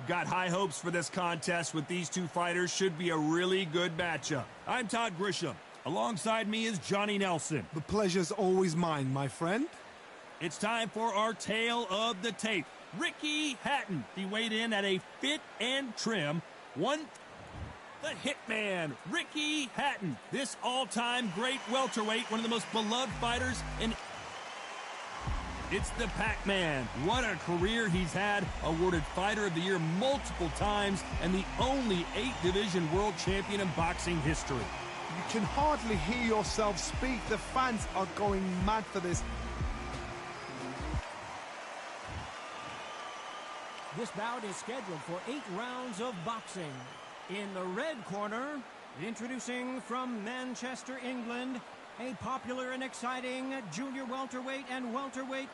I've got high hopes for this contest with these two fighters. Should be a really good matchup. I'm Todd Grisham. Alongside me is Johnny Nelson. The pleasure's always mine, my friend. It's time for our tale of the tape. Ricky Hatton. He weighed in at a fit and trim. The Hitman, Ricky Hatton. This all-time great welterweight, one of the most beloved fighters in... It's the Pac-Man. What a career he's had. Awarded Fighter of the Year multiple times and the only 8-division world champion in boxing history. You can hardly hear yourself speak. The fans are going mad for this. This bout is scheduled for 8 rounds of boxing. In the red corner, introducing from Manchester, England, a popular and exciting junior welterweight and welterweight.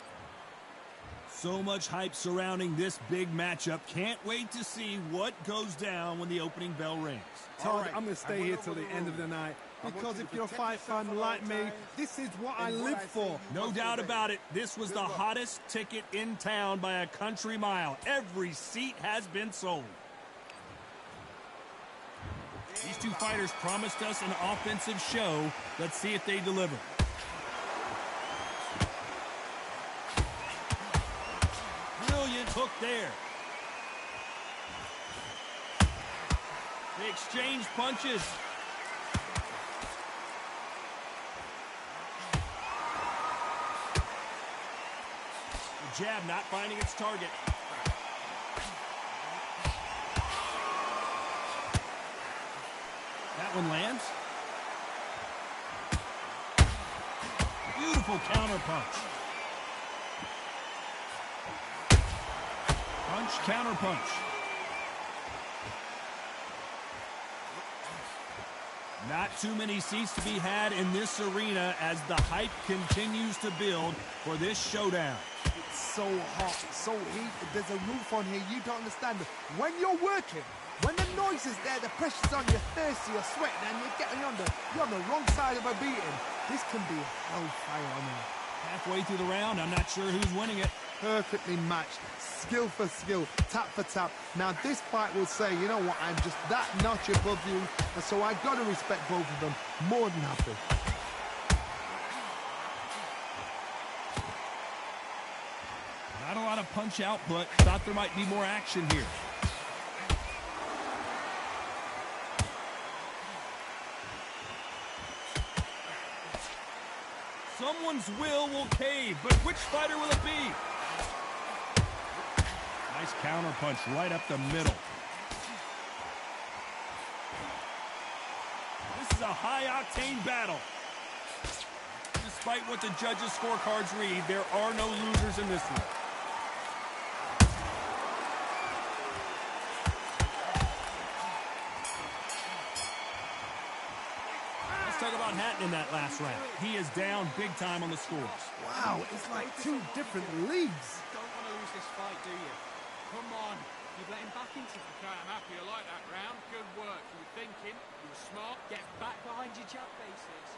So much hype surrounding this big matchup. Can't wait to see what goes down when the opening bell rings. Todd, I'm going to stay here till the end of the night, because if you're a fight fan like me, this is what I live for. No doubt about it. This was the hottest ticket in town by a country mile. Every seat has been sold. These two fighters promised us an offensive show. Let's see if they deliver. Brilliant hook there. They exchange punches. The jab not finding its target. That one lands. Beautiful counter punch. Punch, counter punch. Not too many seats to be had in this arena as the hype continues to build for this showdown. It's so hot, so heated. There's a roof on here. You don't understand it. When you're working, when the noise is there, the pressure's on, you're thirsty, you're sweating, and you're on the wrong side of a beating. This can be hellfire on here. Halfway through the round, I'm not sure who's winning it. Perfectly matched, skill for skill, tap for tap. Now this fight will say, you know what, I'm just that notch above you, and so I got to respect both of them more than happy. Not a lot of punch output. Thought there might be more action here. Someone's will cave, but which fighter will it be? Nice counter punch right up the middle. This is a high-octane battle. Despite what the judges' scorecards read, there are no losers in this one. Talk about Hatton in that last round. He is down big time on the scores. Wow, it's like 2 different leagues. Don't want to lose this fight, do you? Come on. You've let him back into the car. I'm happy you like that round. Good work. You were thinking. You were smart. Get back behind your jab bases.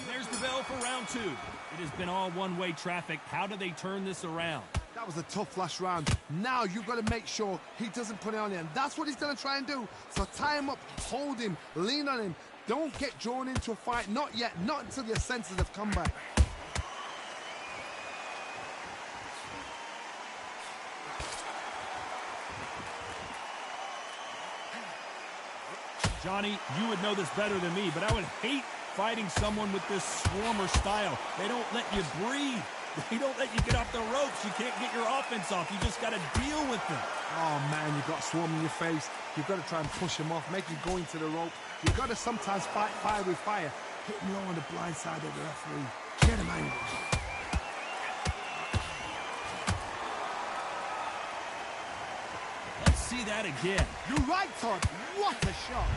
There's the bell for round 2. It has been all one-way traffic. How do they turn this around? That was a tough last round. Now you've got to make sure he doesn't put it on him. That's what he's going to try and do. So tie him up, hold him, lean on him. Don't get drawn into a fight. Not yet. Not until your senses have come back. Johnny, you would know this better than me, but I would hate fighting someone with this swarmer style. They don't let you breathe. They don't let you get off the ropes. You can't get your offense off. You just got to deal with them. Oh, man, you've got swarm in your face. You've got to try and push him off, make him go into the rope. You've got to sometimes fight fire with fire. Hit him low on the blind side of the referee. Get him angry. Let's see that again. You're right, Todd. What a shot.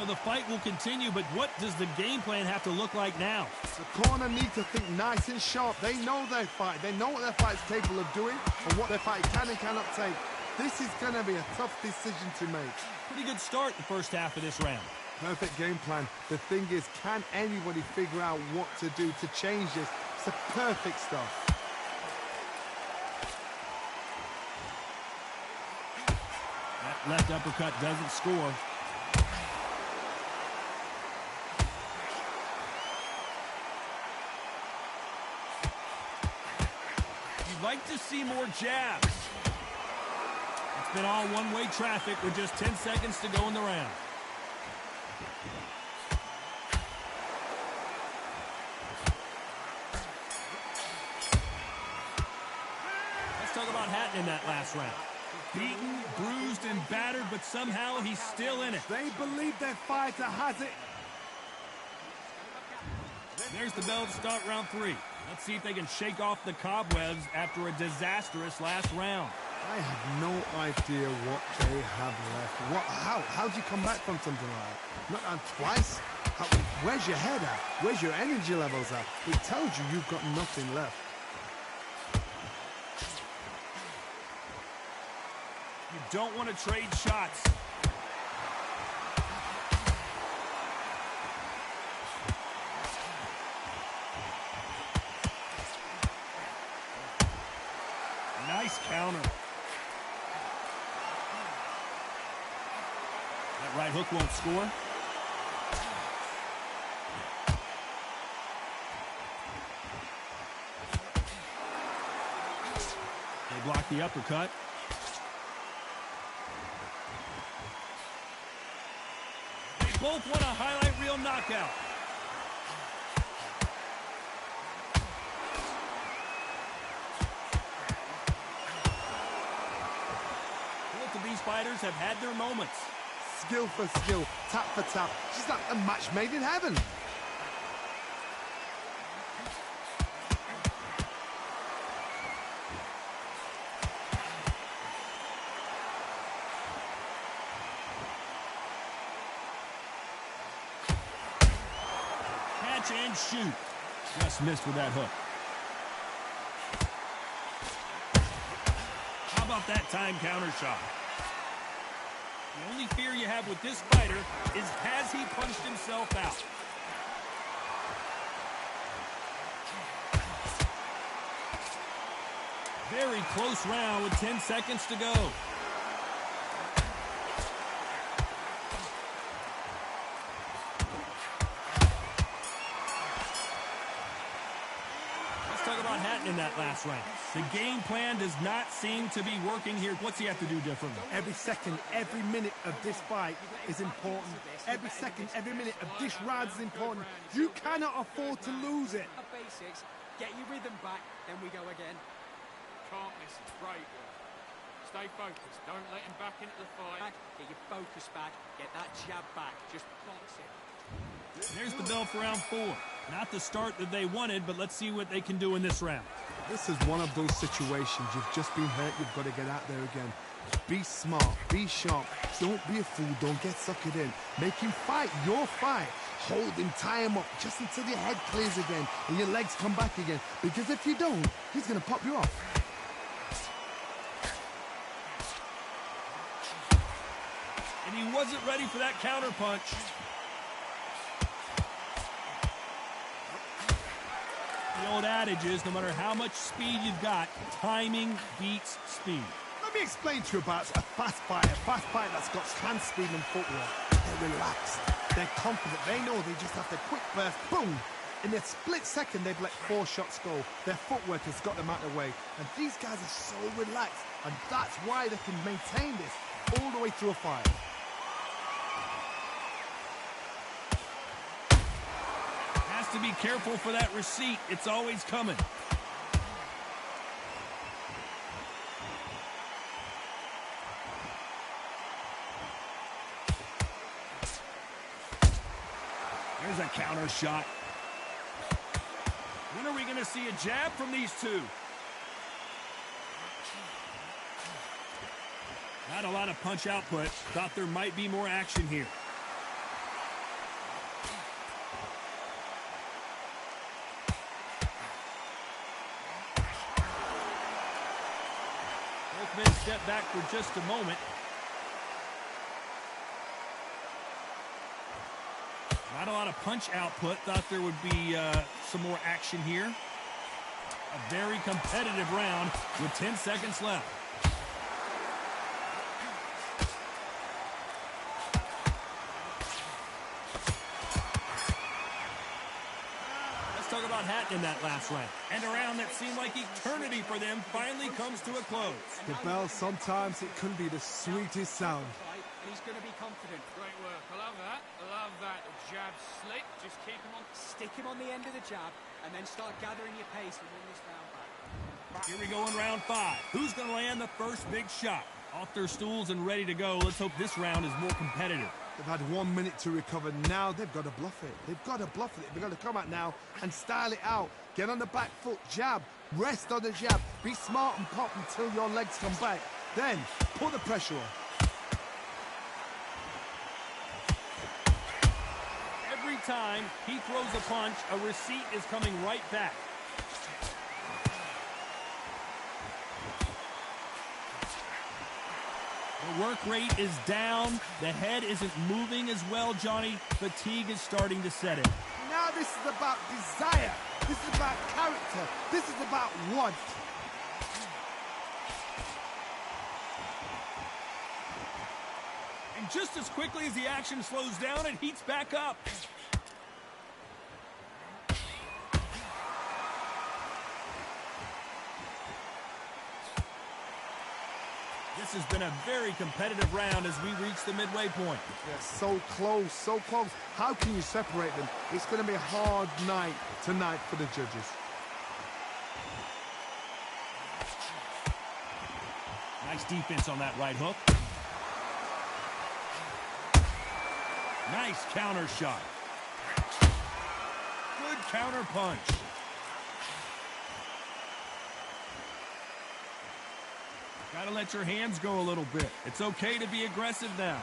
So the fight will continue, but what does the game plan have to look like now? The corner need to think nice and sharp. They know their fight. They know what their fight's capable of doing and what their fight can and cannot take. This is going to be a tough decision to make. Pretty good start the first half of this round. Perfect game plan. The thing is, can anybody figure out what to do to change this? It's the perfect stuff. That left uppercut doesn't score. You'd like to see more jabs. It's been all one-way traffic with just 10 seconds to go in the round. Let's talk about Hatton in that last round. Beaten, bruised, and battered, but somehow he's still in it. They believe their fighter has it. There's the bell to start round 3. Let's see if they can shake off the cobwebs after a disastrous last round. I have no idea what they have left. How do you come back from something like that? Not twice? Where's your head at? Where's your energy levels at? It tells you you've got nothing left. You don't want to trade shots. Nice counter. That right hook won't score. They block the uppercut. They both want a highlight reel knockout. These fighters have had their moments. Skill for skill, tap for tap. She's like a match made in heaven. Catch and shoot. Just missed with that hook. How about that time counter shot? The only fear you have with this fighter is, has he punched himself out? Very close round with 10 seconds to go. Let's talk about Hatton in that last round. The game plan does not seem to be working here. What's he have to do differently? Every second, every minute of this fight is important. Every second, every minute of this round is important. You cannot afford to lose it. Basics, get your rhythm back, then we go again. Can't miss it. Great work. Stay focused. Don't let him back into the fight. Get your focus back. Get that jab back. Just box it. There's the bell for round 4. Not the start that they wanted, but let's see what they can do in this round. This is one of those situations. You've just been hurt. You've got to get out there again. Be smart. Be sharp. Don't be a fool. Don't get suckered in. Make him fight your fight. Hold him, tie him up, just until your head clears again and your legs come back again. Because if you don't, he's going to pop you off. And he wasn't ready for that counter punch. The old adage is, no matter how much speed you've got, timing beats speed. Let me explain to you about a fast fighter that's got hand speed and footwork. They're relaxed. They're confident. They know they just have to quick burst, boom. In a split second, they've let 4 shots go. Their footwork has got them out of the way. And these guys are so relaxed. And that's why they can maintain this all the way through a fight. Has to be careful for that receipt. It's always coming. There's a counter shot. When are we going to see a jab from these two? Not a lot of punch output. Thought there might be more action here. sportsmen step back for just a moment. Not a lot of punch output. Thought there would be some more action here. A very competitive round with 10 seconds left. Let's talk about Hatton in that last round. And a round that seemed like eternity for them finally comes to a close. The bell, sometimes it can be the sweetest sound. And he's going to be confident. Great work. I love that. I love that. The jab slick. Just keep him on. Stick him on the end of the jab and then start gathering your pace and win this round back. Here we go in round 5. Who's going to land the first big shot? Off their stools and ready to go. Let's hope this round is more competitive. They've had 1 minute to recover. Now they've got to bluff it. They've got to bluff it. They've got to come out now and style it out. Get on the back foot, jab, rest on the jab. Be smart and pop until your legs come back. Then put the pressure on. Every time he throws a punch, a receipt is coming right back. The work rate is down. The head isn't moving as well, Johnny. Fatigue is starting to set in. Now this is about desire. This is about character. This is about want. And just as quickly as the action slows down, it heats back up. This has been a very competitive round as we reach the midway point. Yeah, so close, so close. How can you separate them? It's going to be a hard night tonight for the judges. Nice defense on that right hook. Nice counter shot. Good counter punch. Gotta let your hands go a little bit. It's okay to be aggressive now.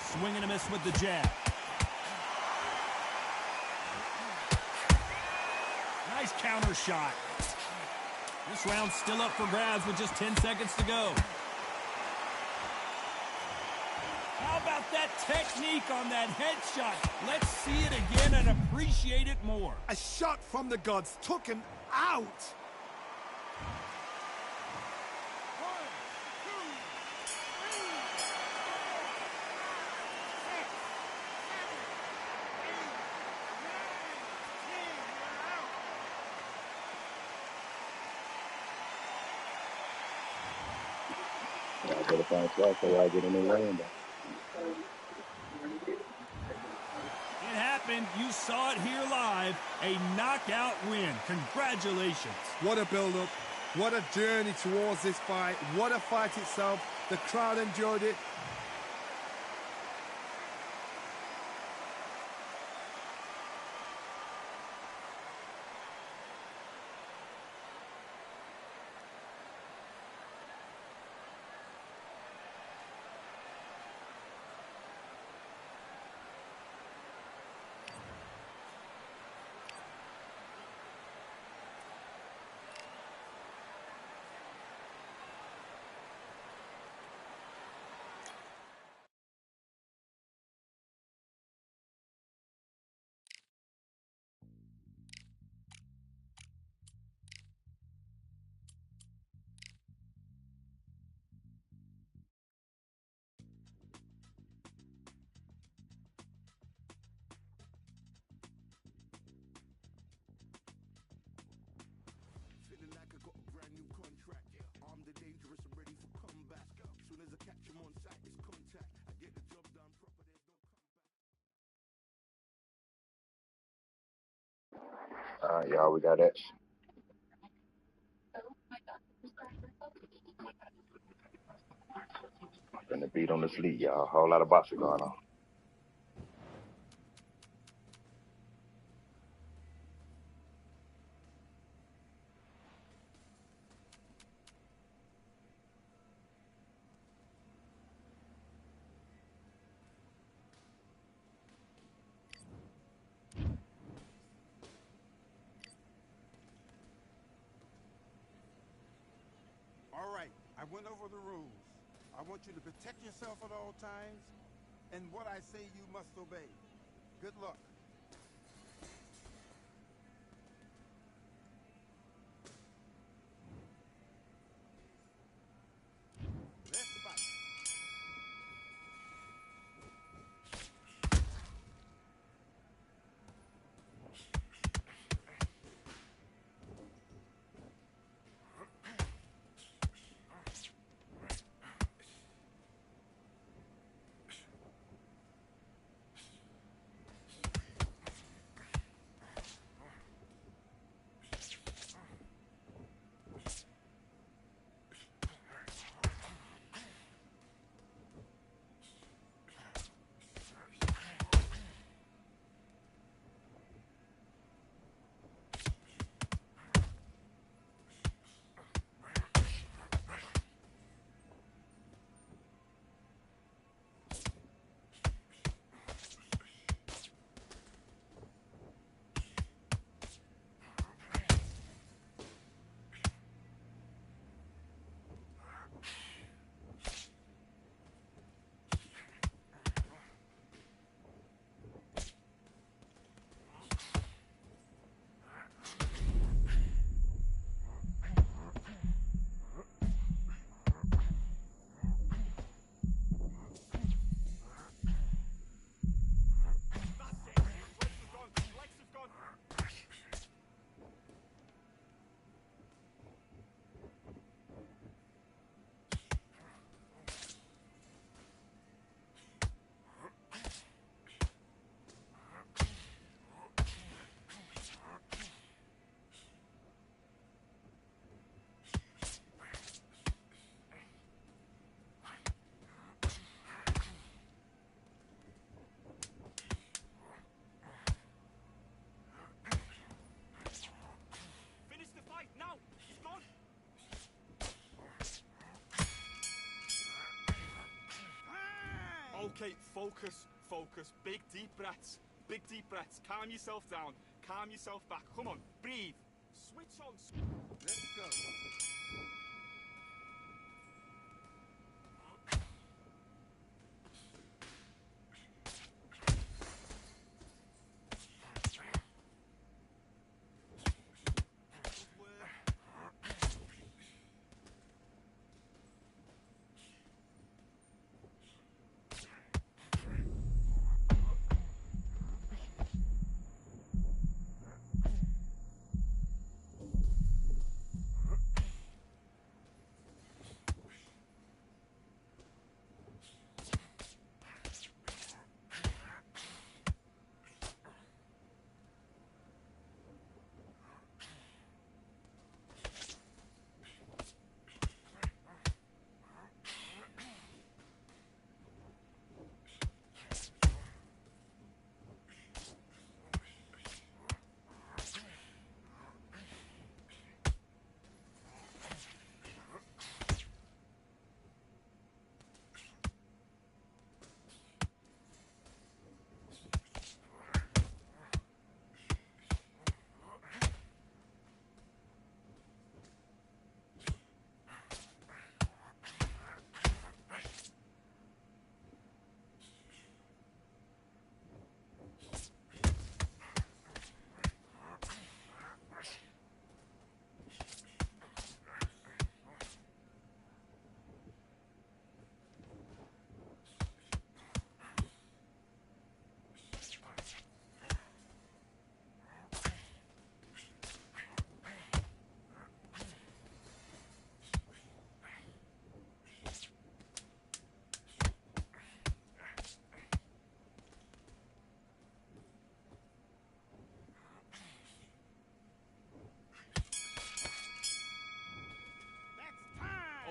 Swing and a miss with the jab. Nice counter shot. This round's still up for grabs with just 10 seconds to go. How about that technique on that headshot? Let's see it again and appreciate it more. A shot from the gods took him out. I better find slots so I get in the lane. It happened. You saw it here live. A knockout win. Congratulations. What a build-up. What a journey towards this fight. What a fight itself. The crowd enjoyed it. Y'all, we got that. Gonna beat on this lead, y'all. Whole lot of boxing going on. I went over the rules. I want you to protect yourself at all times, and what I say you must obey. Good luck. Let's fight. Okay, focus, focus. Big deep breaths. Big deep breaths. Calm yourself down. Calm yourself back. Come on, breathe. Switch on. Let's go.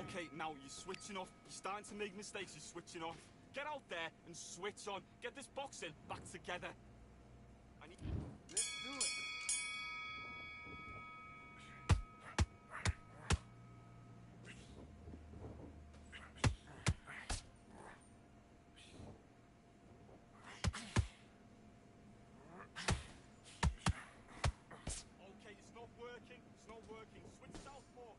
Okay, now you're switching off. You're starting to make mistakes. You're switching off. Get out there and switch on. Get this boxing back together. Let's do it. Okay, it's not working. It's not working. Switch southpaw.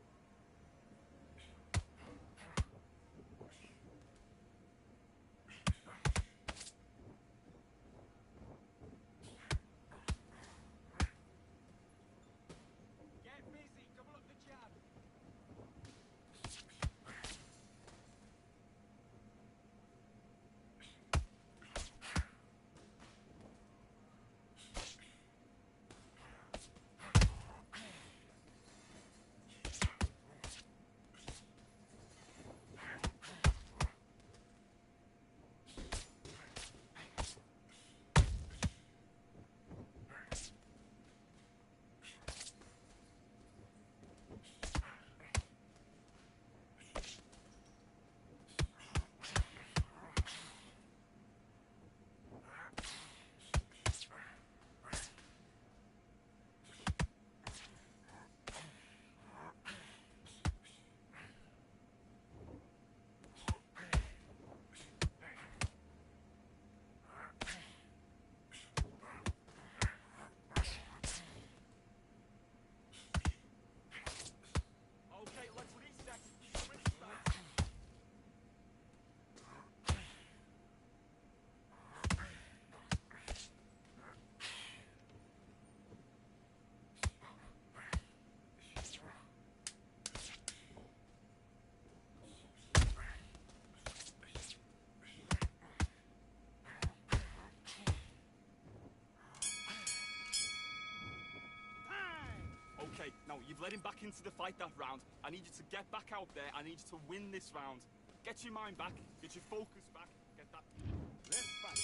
You've let him back into the fight that round. I need you to get back out there. I need you to win this round. Get your mind back. Get your focus back. Get that... Let's fight.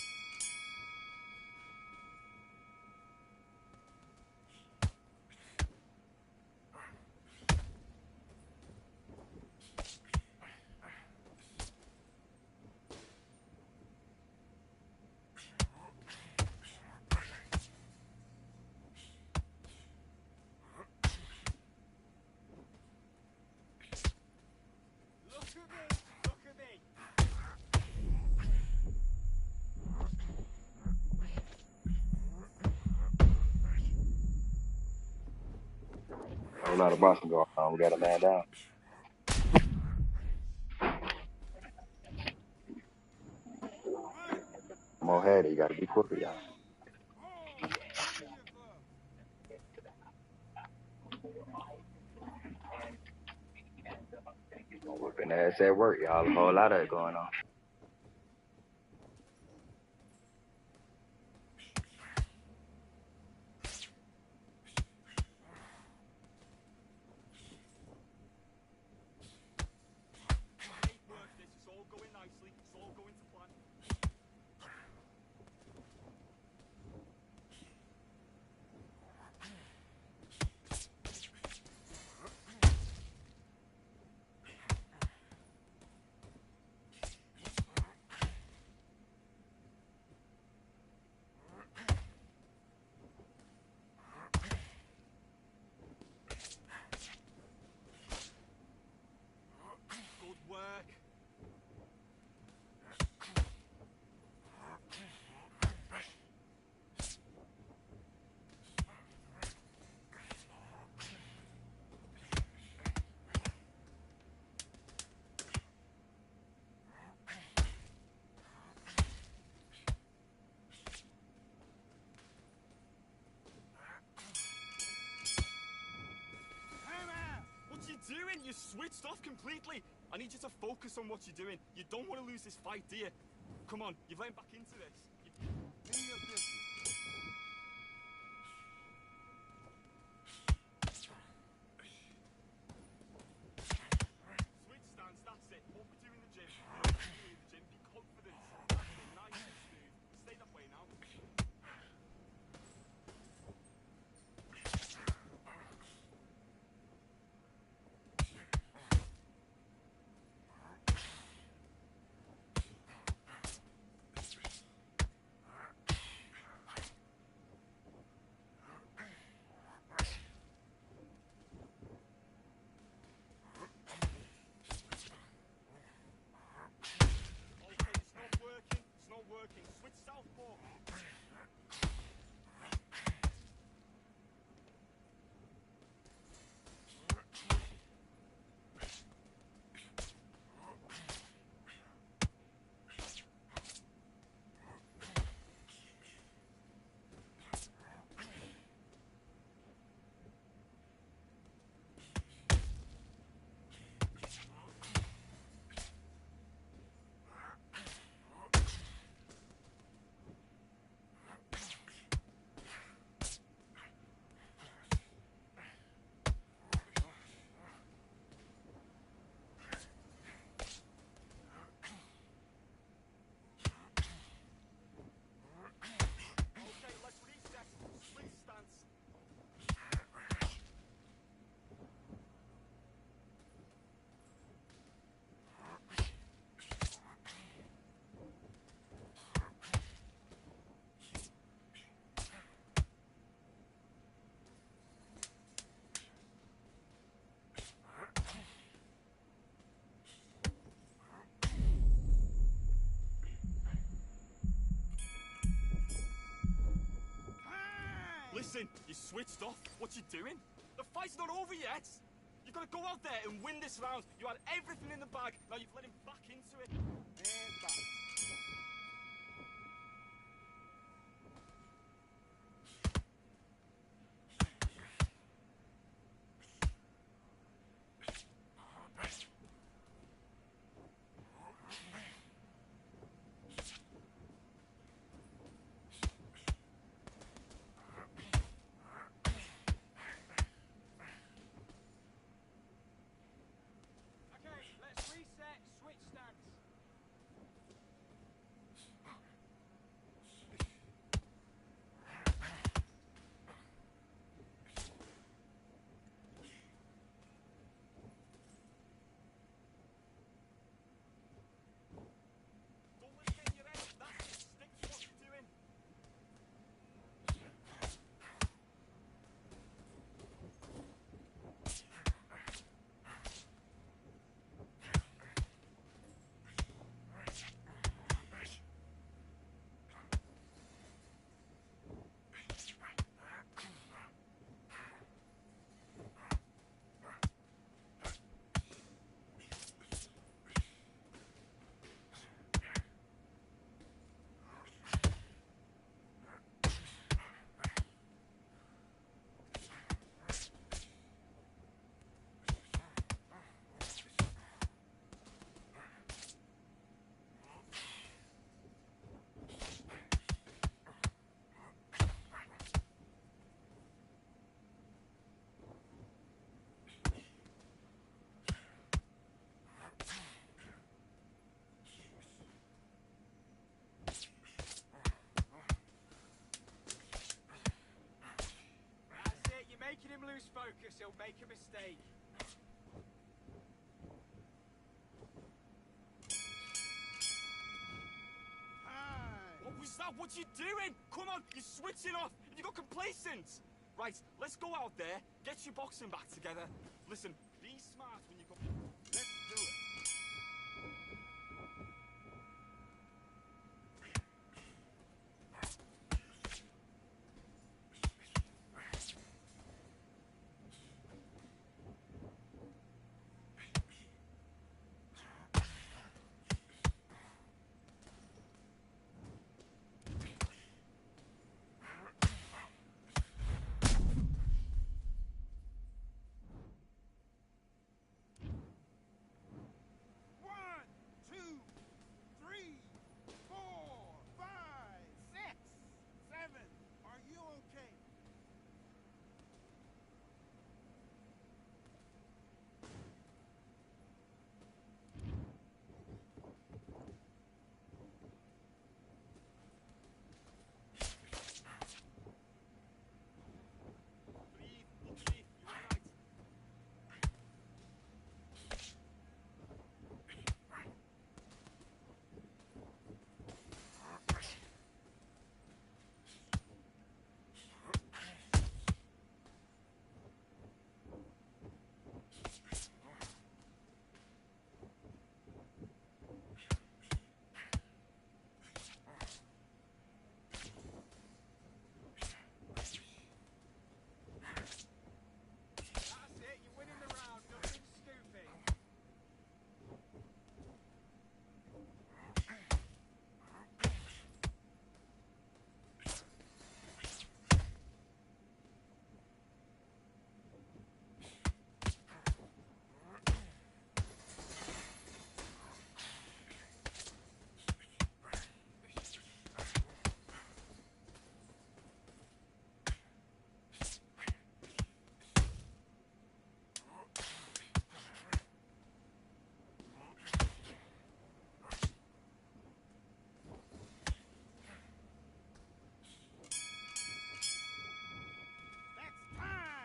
Look at me! Look at me! A whole lot of boxing going on. We got a man down. More heady. You got to be quicker, y'all. Oh, give me your glove. Whipping ass at work, y'all. A whole lot of it going on. Great work, this. It's all going nicely. It's all going to plan. Good work. What you doing? You switched off completely. I need you to focus on what you're doing. You don't want to lose this fight, do you? Come on, you've let him back into this. Give me your business. Switch stance, that's it. What we do in the gym. What we do in the gym. Be confident. That's it, nice and smooth. Stay that way now. Okay, it's not working. It's not working. Switch southpaw. Okay, let's reset. Switch stance. Listen, you switched off. What you doing? The fight's not over yet. You've got to go out there and win this round. You had everything in the bag. Now you've let him back into it. And box. he'll make a mistake. What was that? What you doing? Come on, you're switching off. You got complacent. Right, let's go out there, get your boxing back together. Listen, be smart when you go. Let's do it.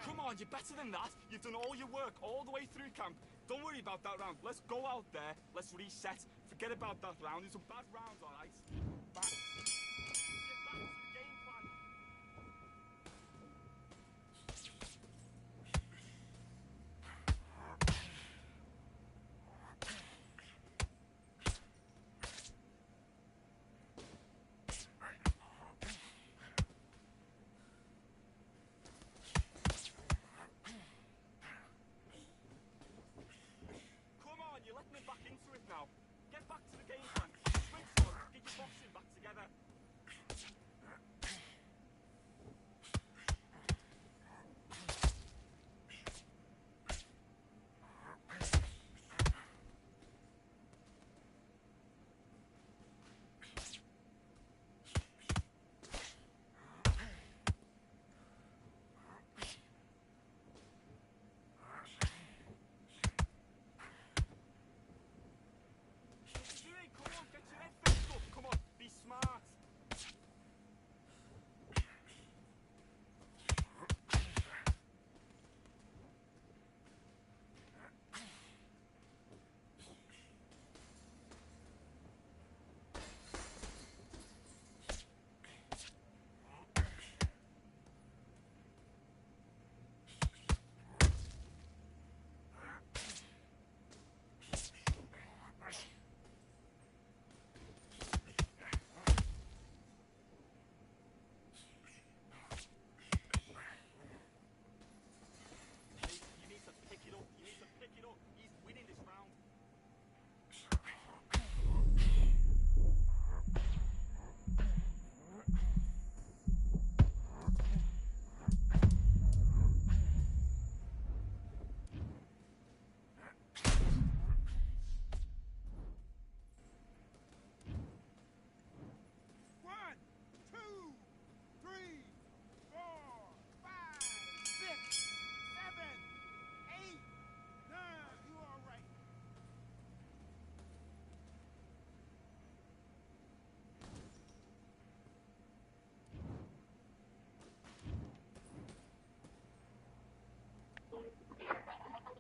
Come on, you're better than that. You've done all your work all the way through camp. Don't worry about that round. Let's go out there. Let's reset. Forget about that round. It's a bad round, all right? Back. Get back to the game plan. Come on, you're letting me back into it now. Get back to the game plan. Swing forward, get your boxing back.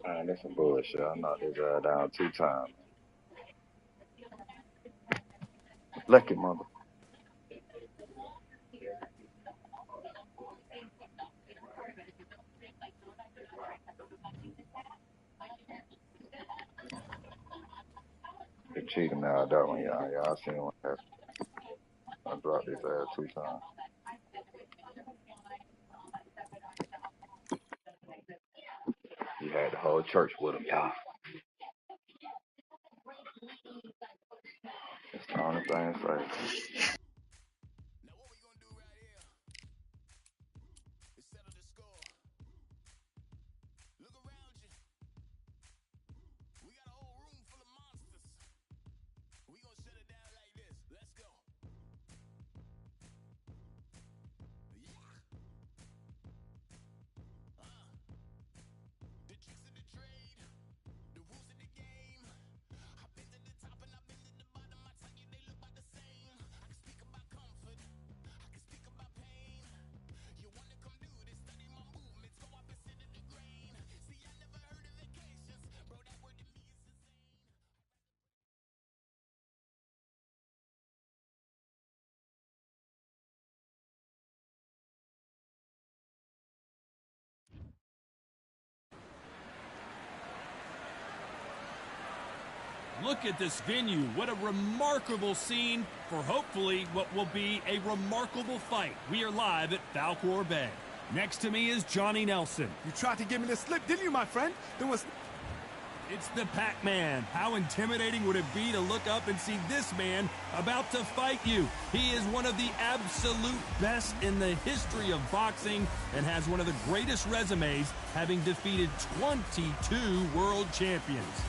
Man, that's some bullshit. I knocked his ass down 2 times. Lucky mother. He cheated me out that one, y'all. Y'all seen what happened. I dropped his ass 2 times. He had the whole church with him, y'all. That's the only thing safe. Now what we gonna do right here is settle the score. Look around you. We got a whole room full of monsters. We gonna shut it down like this. Let's go. Yeah. The tricks of the trade, the rules of the game. I've been to the top and I've been to the bottom. I tell you they look about the same. I can speak about comfort, I can speak about pain. You wanna come do this, study my movements, go opposite of the grain. See, I never heard of vacations, bro, that word to me is insane. Look at this venue. What a remarkable scene for hopefully what will be a remarkable fight. We are live at Falcor Bay. Next to me is Johnny Nelson. You tried to give me the slip, didn't you, my friend? There was... It's the Pac-Man. How intimidating would it be to look up and see this man about to fight you? He is one of the absolute best in the history of boxing and has one of the greatest resumes, having defeated 22 world champions.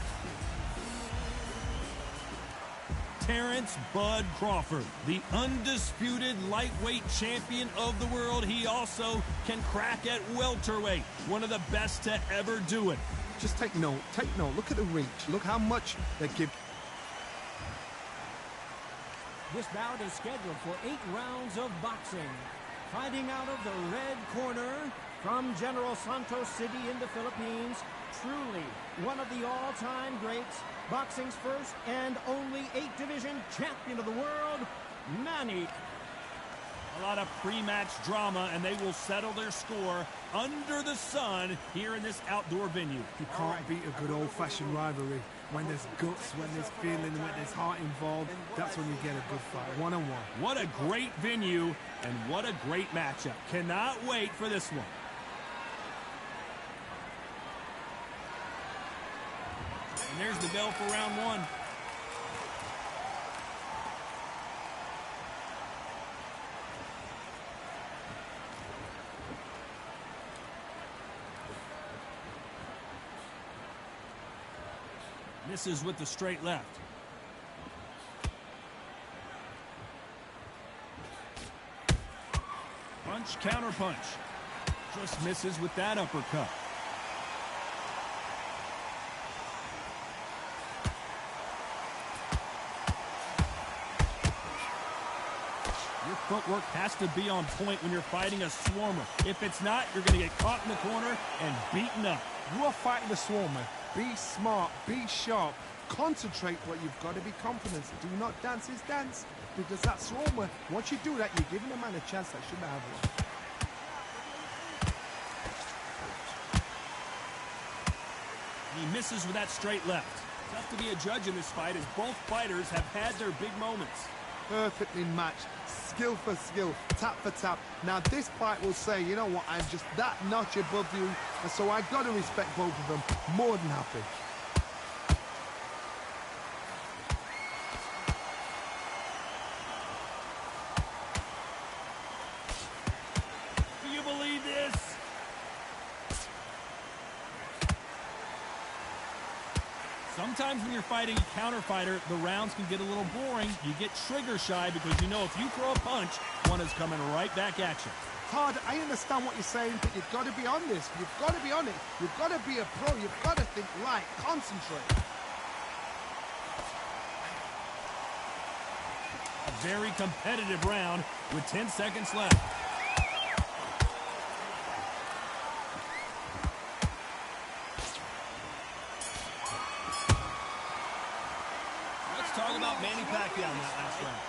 Terrence Bud Crawford, the undisputed lightweight champion of the world. He also can crack at welterweight, one of the best to ever do it. Just take note, look at the reach, look how much they give. This bout is scheduled for 8 rounds of boxing. Fighting out of the red corner from General Santos City in the Philippines, truly one of the all-time greats, boxing's first and only 8-division champion of the world, Manny. A lot of pre-match drama, and they will settle their score under the sun here in this outdoor venue. You can't beat a good old-fashioned rivalry. When there's guts, when there's feeling, when there's heart involved, that's when you get a good fight, one-on-one. What a great venue, and what a great matchup. Cannot wait for this one. And there's the bell for round one. Misses with the straight left. Punch, counter punch. Just misses with that uppercut. Your footwork has to be on point when you're fighting a swarmer. If it's not, you're going to get caught in the corner and beaten up. You are fighting the swarmer. Be smart, be sharp, concentrate, but you've got to be confident. Do not dance his dance, because that swarmer, once you do that, you're giving a man a chance that shouldn't have one. He misses with that straight left. Tough to be a judge in this fight, as both fighters have had their big moments. Perfectly matched, skill for skill, tap for tap. Now this fight will say, you know what, I'm just that notch above you, and so I got to respect both of them. More than happy. Do you believe this? Sometimes when you're fighting a counter fighter, the rounds can get a little boring. You get trigger shy because you know if you throw a punch, one is coming right back at you. Hard, I understand what you're saying, but you've got to be on this. You've got to be on it. You've got to be a pro. You've got to think light, concentrate. A very competitive round with 10 seconds left. Pacquiao in that last round.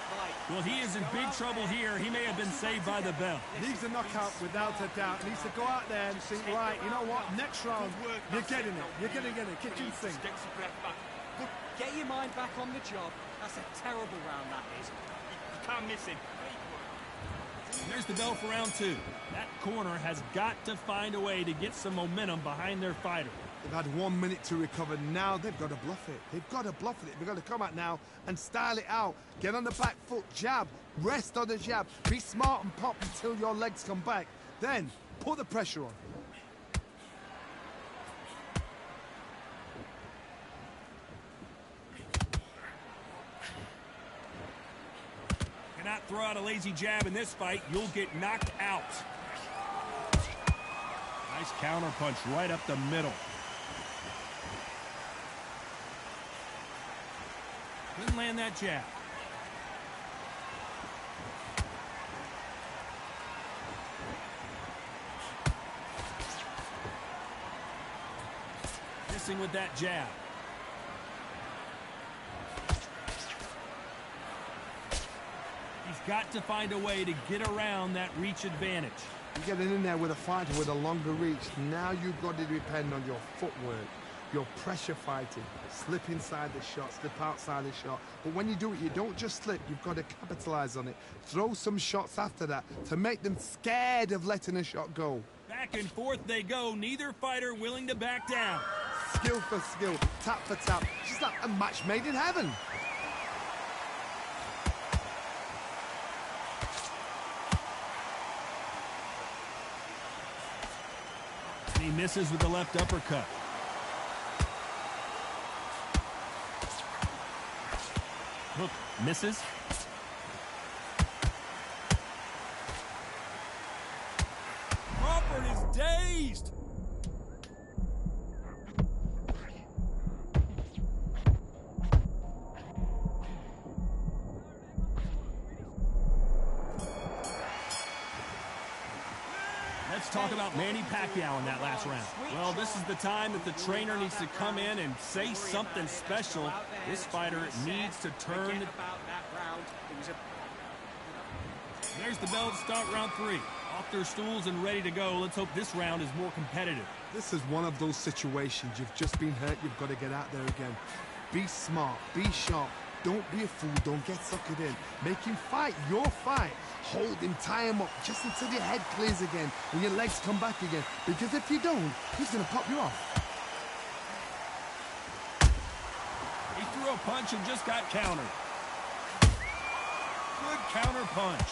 Well, he is in big trouble here. He may have been saved by the bell. Needs a knockout without a doubt. Needs to go out there and think, right, you know what, next round, you're getting it. You're going to get it. Kitchen sink. Get your breath back. But get your mind back on the job. That's a terrible round, that is. You can't miss him. There's the bell for round 2. That corner has got to find a way to get some momentum behind their fighter. They've had 1 minute to recover. Now they've got to bluff it. They've got to bluff it. They've got to come out now and style it out. Get on the back foot, jab, rest on the jab. Be smart and pop until your legs come back. Then put the pressure on. Cannot throw out a lazy jab in this fight. You'll get knocked out. Nice counter punch right up the middle. Couldn't land that jab. Missing with that jab. He's got to find a way to get around that reach advantage. You're getting in there with a fighter with a longer reach. Now you've got to depend on your footwork, your pressure fighting. Slip inside the shot, slip outside the shot. But when you do it, you don't just slip. You've got to capitalize on it. Throw some shots after that to make them scared of letting a shot go. Back and forth they go. Neither fighter willing to back down. Skill for skill, tap for tap. Just like a match made in heaven. He misses with the left uppercut. Hook misses. Crawford is dazed. Let's talk about Manny Pacquiao in that last round. Well, this is the time that the trainer needs to come in and say something special. This fighter needs to turn. There's the bell to start round 3. Off their stools and ready to go. Let's hope this round is more competitive. This is one of those situations. You've just been hurt. You've got to get out there again. Be smart. Be sharp. Don't be a fool. Don't get suckered in. Make him fight your fight. Hold him, tie him up, just until your head clears again and your legs come back again. Because if you don't, he's going to pop you off. He threw a punch and just got countered. Good counter punch.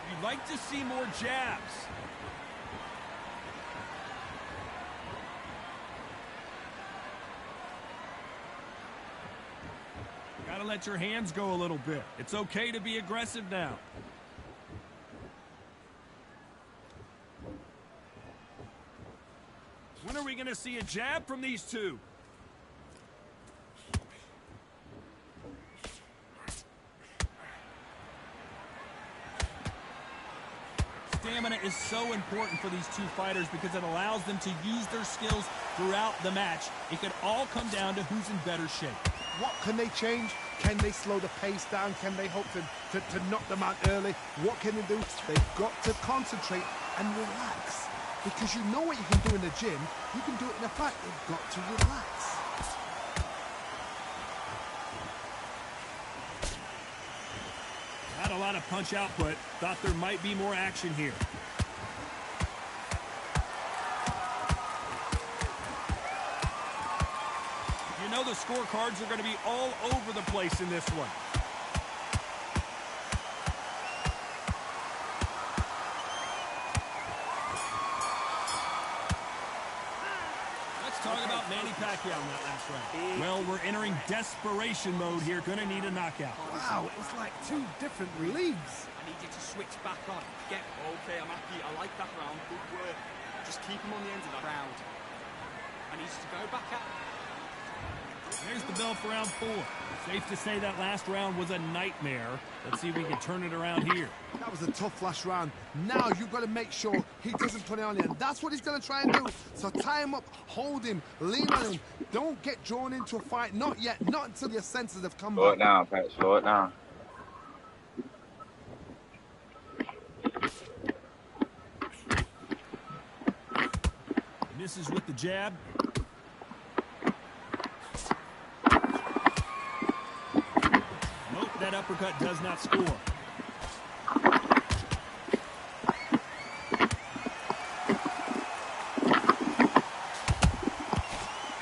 You'd like to see more jabs. Gotta let your hands go a little bit. It's okay to be aggressive now. When are we gonna see a jab from these two? Stamina is so important for these two fighters because it allows them to use their skills throughout the match. It could all come down to who's in better shape. What can they change? Can they slow the pace down? Can they hope to knock them out early? What can they do? They've got to concentrate and relax. Because you know what you can do in the gym, you can do it in a fight. They've got to relax. Not a lot of punch output. Thought there might be more action here. You know the scorecards are going to be all over the place in this one. Let's talk about Manny Pacquiao in that last round. Well, we're entering desperation mode here. Going to need a knockout. Wow, it's like two different leagues. I need you to switch back on. Get Okay, I'm happy. I like that round. Good work. Just keep him on the end of that round. I need you to go back up. There's the bell for round 4. Safe to say that last round was a nightmare. Let's see if we can turn it around here. That was a tough last round. Now you've got to make sure he doesn't put it on you. And that's what he's going to try and do. So tie him up, hold him, lean on him. Don't get drawn into a fight. Not yet. Not until your senses have come back. Slow it down, Pat. Slow it down. Misses with the jab. Nope, that uppercut does not score.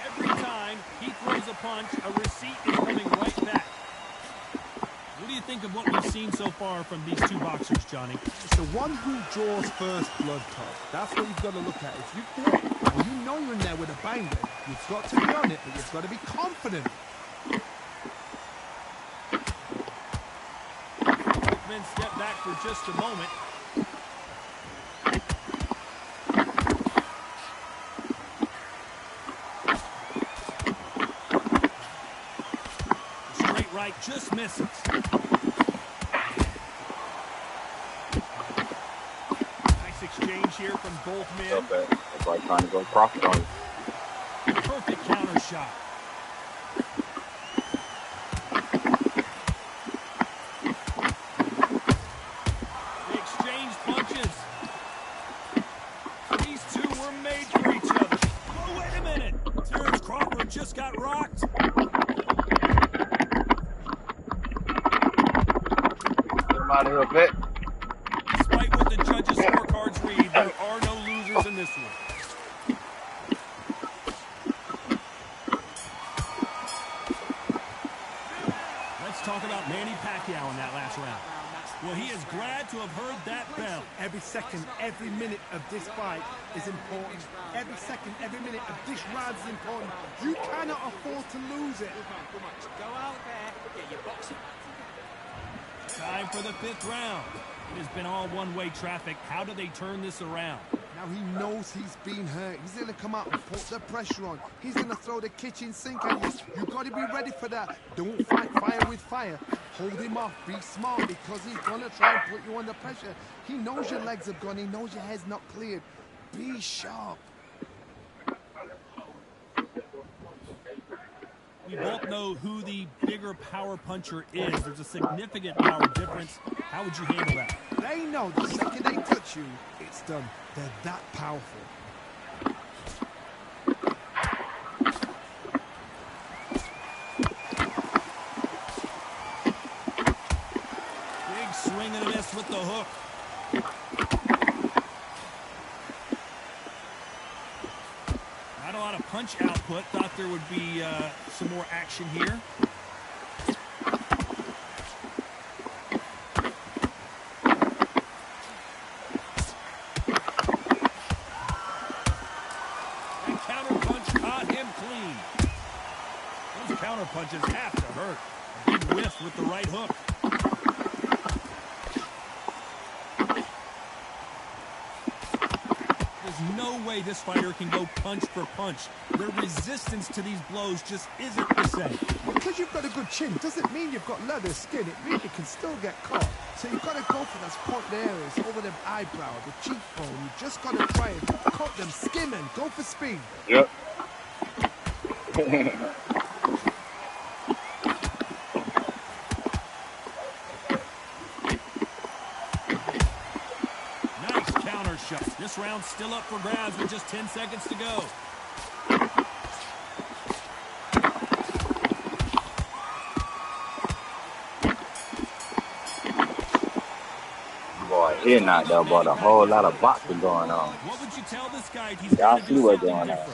Every time he throws a punch, a receipt is coming right back. What do you think of what we've seen so far from these two boxers, Johnny? It's the one who draws first blood, Todd. That's what you've got to look at. If you quit, and you know you're in there with a banger, you've got to be on it, but you've got to be confident. Both men step back for just a moment. The straight right just misses. Exchange here from both men. Okay. It's like trying to go profit on you. Perfect counter shot. They exchange punches. These two were made for each other. Oh, wait a minute. Terrence Crawford just got rocked. Get him out of here a bit. Despite what the judges' scorecards read, there are no losers in this one. Let's talk about Manny Pacquiao in that last round. Well, he is glad to have heard that bell. Every second, every minute of this fight is important. Every second, every minute of this round is important. You cannot afford to lose it. Go out there, get your boxing. Time for the 5th round. It has been all one-way traffic. How do they turn this around? Now he knows he's been hurt. He's going to come out and put the pressure on. He's going to throw the kitchen sink at you. You've got to be ready for that. Don't fight fire with fire. Hold him off. Be smart because he's going to try and put you under pressure. He knows your legs have gone. He knows your head's not cleared. Be sharp. We both know who the bigger power puncher is. There's a significant power difference. How would you handle that? They know the second they touch you, it's done. They're that powerful. Big swing and a miss with the hook. Not a lot of punch output. Thought there would be some more action here. That counter punch caught him clean. Those counter punches have to hurt. A big whiff with the right hook. There's no way this fighter can go punch for punch. Their resistance to these blows just isn't the same. Because you've got a good chin doesn't mean you've got leather skin. It means you can still get caught. So you've got to go for those point areas over the eyebrow, the cheekbone. You just got to try and cut them, skim and go for speed. Yep. Nice counter shot. This round's still up for grabs with just 10 seconds to go. Boy, he knocked out about a whole lot of boxing going on. What would you tell this guy? He's Y'all got to see do what's something going on.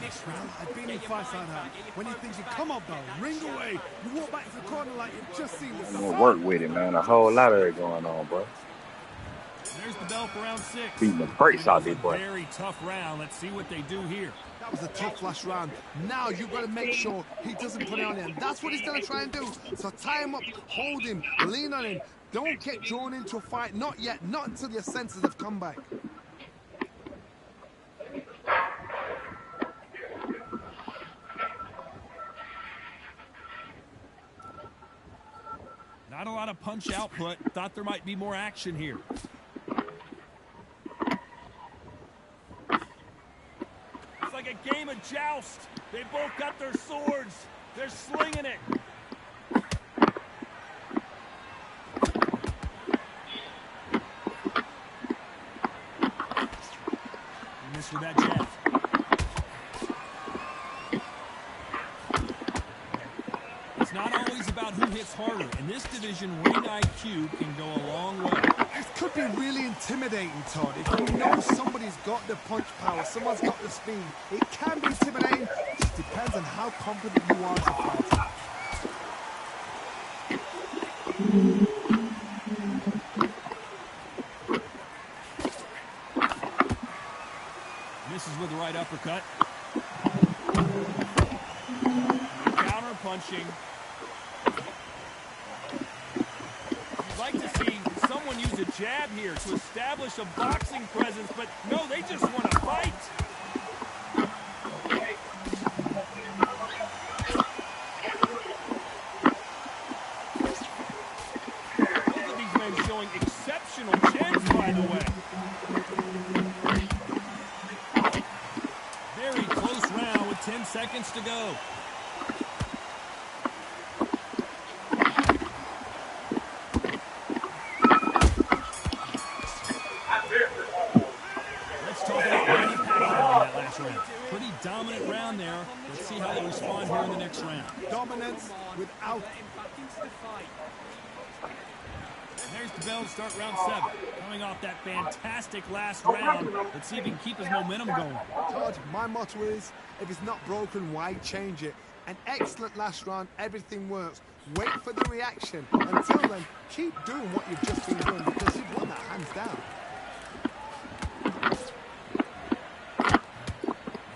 different. I've been in fights like that. When you think you come up though, ring away. You walk back to the corner like you've just seen the I'm gonna work with it, man. A whole lot of it going on, bro. There's the bell for round 6. Beating the brakes out these boys. Very tough round. Let's see what they do here. That was a tough last round. Now you've got to make sure he doesn't put it on you. And that's what he's going to try and do. So tie him up, hold him, lean on him. Don't get drawn into a fight. Not yet. Not until your senses have come back. punch output. Thought there might be more action here. It's like a game of joust. They both got their swords. They're slinging it. Miss with that jab. It's not always about who hits harder. In this division, ring IQ can go a long way. This could be really intimidating, Todd. If you know somebody's got the punch power, someone's got the speed, it can be intimidating. It just depends on how confident you are as a fighter. Misses with the right uppercut. Counter punching. You'd like to see someone use a jab here to establish a boxing presence, but no, they just want to fight. Both of these men showing exceptional chins, by the way. Very close round with 10 seconds to go. Let's talk about Manny Pacquiao in that last round. Pretty dominant round there. Let's see how they respond here in the next round. Dominance without... And there's the bell to start round 7. Coming off that fantastic last round. Let's see if he can keep his momentum going. Todd, my motto is, if it's not broken, why change it? An excellent last round, everything works. Wait for the reaction. Until then, keep doing what you've just been doing because you've won that hands down.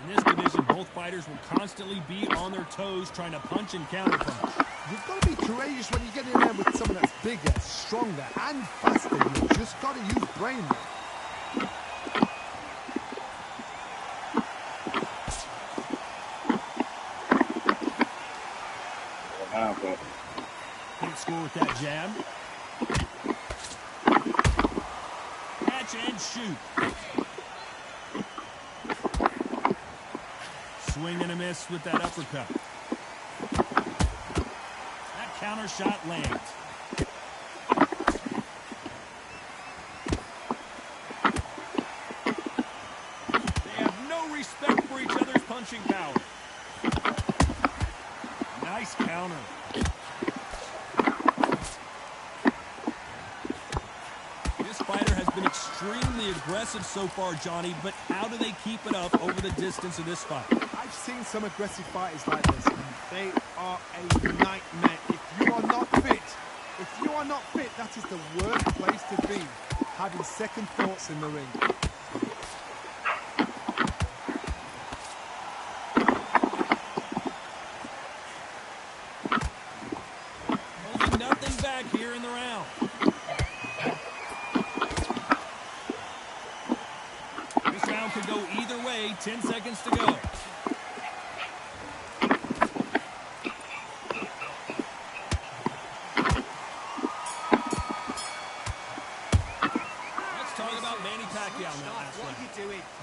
In this division, both fighters will constantly be on their toes trying to punch and counterpunch. You've got to be courageous when you get in there with someone that's bigger, stronger, and faster. You've just got to use brain. Can't score with that jab. Catch and shoot. Swing and a miss with that uppercut. That counter shot lands. They have no respect for each other's punching power. Nice counter. This fighter has been extremely aggressive so far, Johnny, but how do they keep it up over the distance of this fight? I've seen some aggressive fighters like this, and they are a nightmare. If you are not fit, that is the worst place to be, having second thoughts in the ring. Holding nothing back here in the round. This round could go either way. 10 seconds to go.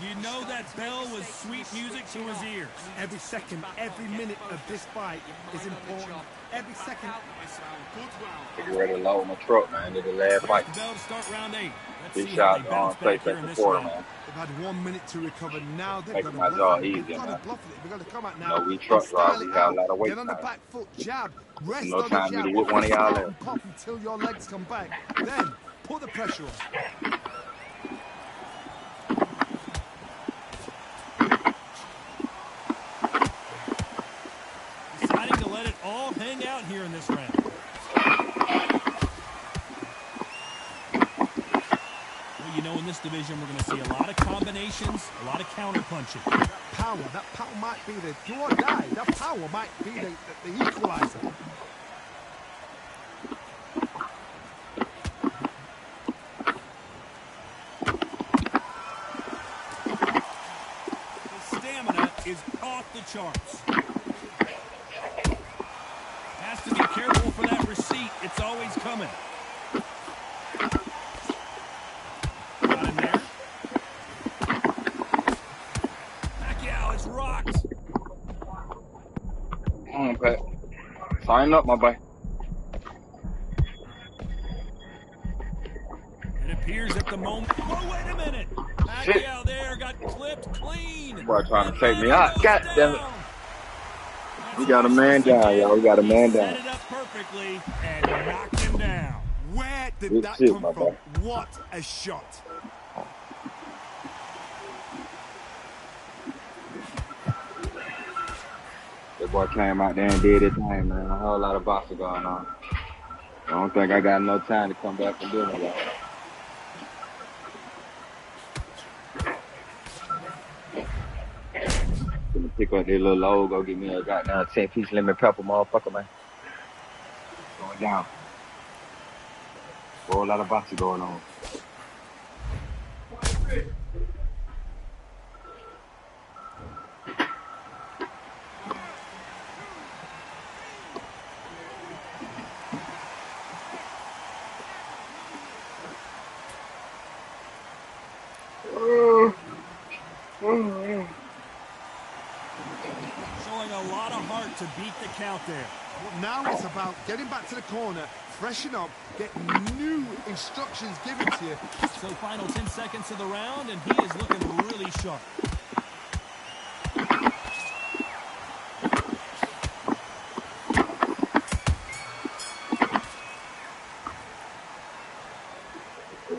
You know that bell was sweet music to his ears. Every second, every minute of this fight is important. Every second. Get ready to load my truck, man. This is the last fight. The bell to start round 8. Big shot on PlayStation 4, man. They've had 1 minute to recover. Now they've Making got my to job bluff it. easier, They've got man. to bluff it. They've got to come out You now. know, we truck drivers, we got a lot of weight Get on the time. back foot, jab. Rest No on time the to jab. whip one of y'all Stop in. and pop until your legs come back. Then put the pressure on. Deciding to let it all hang out here in this round. Well, you know, in this division, we're going to see a lot of combinations, a lot of counter punching. That power might be the do or die. That power might be the equalizer. The stamina is off the charts. Has to be careful for that receipt. It's always coming. it's rocked. Come on, Pat. Sign up, my boy. It appears at the moment. Oh, wait a minute. Shit. Pacquiao there got clipped clean. Boy trying to And take me then out. he goes God damn it. down. We got a man That's down, y'all. We got a He man set down. it up perfectly and knocked him down. Where did Good that shit, come my from? boy. What a shot. That boy came out there and did his thing, man. A whole lot of boxing going on. I don't think I got enough time to come back and do it. Gonna pick up this little logo, go get me a goddamn 10-piece lemon pepper, motherfucker, man. Going down. Whole lot of boxing going on. Showing a lot of heart to beat the count there. Well, now it's about getting back to the corner, freshen up, get new instructions given to you. So final 10 seconds of the round, and he is looking really sharp.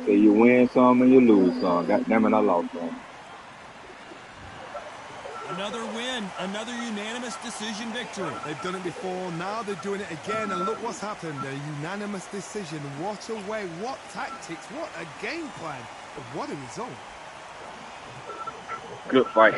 So you win some and you lose some. God damn it, I lost some. Another win, another unanimous decision victory. They've done it before, now they're doing it again, and look what's happened. A unanimous decision. What a way, what tactics, what a game plan. What a result. Good fight.